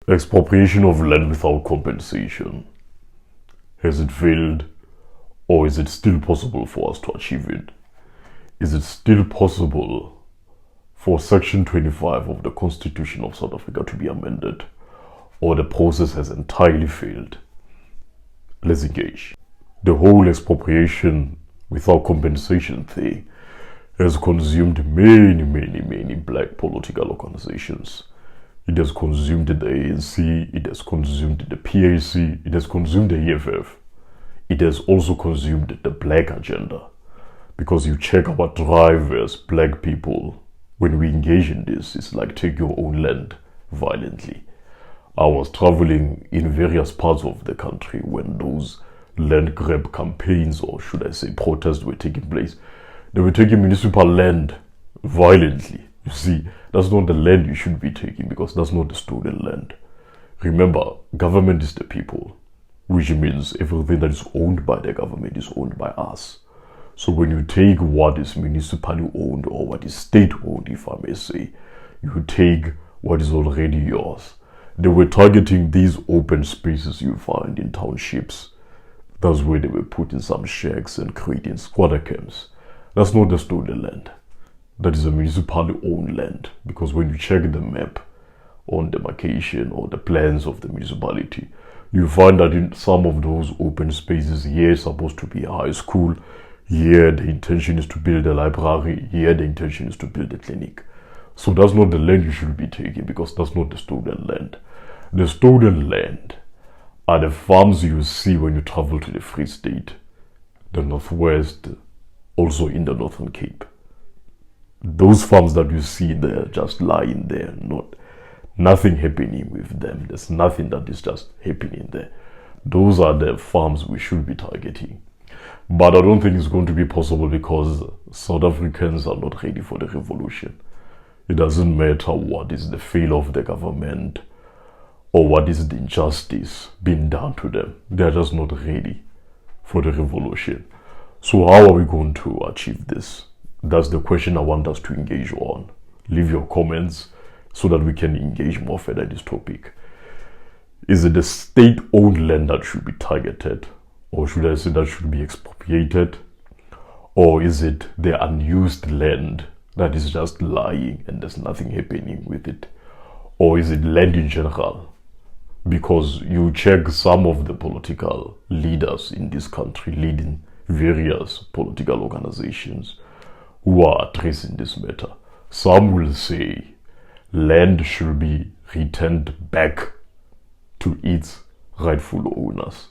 Expropriation of land without compensation. Has it failed, or is it still possible for us to achieve it? Is it still possible for Section 25 of the Constitution of South Africa to be amended, or the process has entirely failed? Let's engage. The whole expropriation without compensation thing has consumed many black political organizations. It has consumed the ANC, it has consumed the PAC, it has consumed the EFF. It has also consumed the black agenda. Because you check our drive as black people, when we engage in this, it's like take your own land violently. I was traveling in various parts of the country when those land grab campaigns, or should I say protests, were taking place. They were taking municipal land violently. You see, that's not the land you should be taking, because that's not the stolen land. Remember, government is the people, which means everything that is owned by the government is owned by us. So when you take what is municipally owned, or what is state owned, if I may say, you take what is already yours. They were targeting these open spaces you find in townships. That's where they were putting some shacks and creating squatter camps. That's not the stolen land. That is a municipally owned land, because when you check the map on demarcation or the plans of the municipality, you find that in some of those open spaces, here is supposed to be a high school, here the intention is to build a library, here the intention is to build a clinic. So that's not the land you should be taking, because that's not the stolen land. The stolen land are the farms you see when you travel to the Free State, the Northwest, also in the Northern Cape. Those farms that you see there, just lying there, nothing happening with them. There's nothing that is just happening there. Those are the farms we should be targeting. But I don't think it's going to be possible, because South Africans are not ready for the revolution. It doesn't matter what is the fail of the government or what is the injustice being done to them. They are just not ready for the revolution. So how are we going to achieve this? That's the question I want us to engage on. Leave your comments so that we can engage more further this topic. Is it the state-owned land that should be targeted? Or should I say that should be expropriated? Or is it the unused land that is just lying and there's nothing happening with it? Or is it land in general? Because you check some of the political leaders in this country leading various political organizations who are addressing this matter. Some will say land should be returned back to its rightful owners.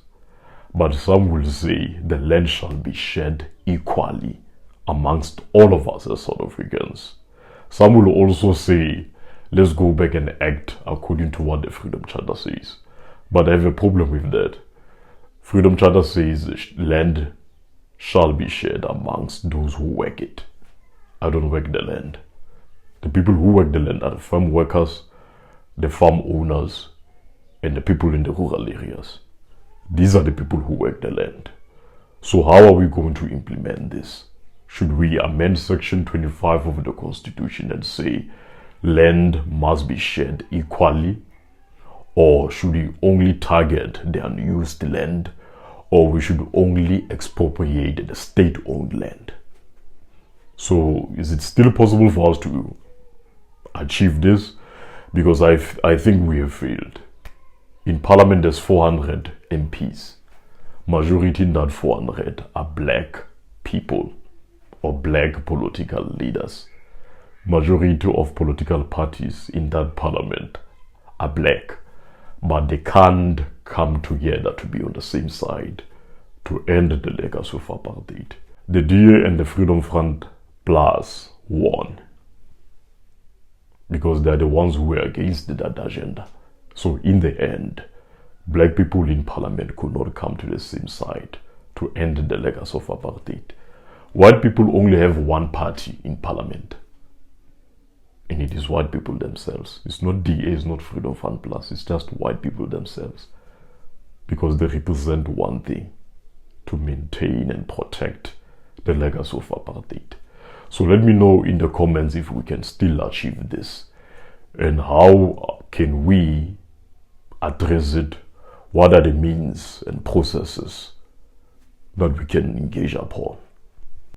But some will say the land shall be shared equally amongst all of us as South Africans. Some will also say, let's go back and act according to what the Freedom Charter says. But I have a problem with that. Freedom Charter says land shall be shared amongst those who work it. I don't work the land. The people who work the land are the farm workers, the farm owners, and the people in the rural areas. These are the people who work the land. So how are we going to implement this? Should we amend Section 25 of the Constitution and say land must be shared equally? Or should we only target the unused land? Or we should only expropriate the state-owned land? So is it still possible for us to achieve this? Because I think we have failed. In Parliament there's 400 MPs. Majority in that 400 are black people or black political leaders. Majority of political parties in that parliament are black, but they can't come together to be on the same side to end the legacy of apartheid. The DA and the Freedom Front Plus won, because they're the ones who were against that agenda. So in the end, black people in parliament could not come to the same side to end the legacy of apartheid. White people only have one party in parliament, and it is white people themselves. It's not DA, it's not Freedom Front Plus, it's just white people themselves, because they represent one thing: to maintain and protect the legacy of apartheid. So let me know in the comments if we can still achieve this, and how can we address it? What are the means and processes that we can engage upon?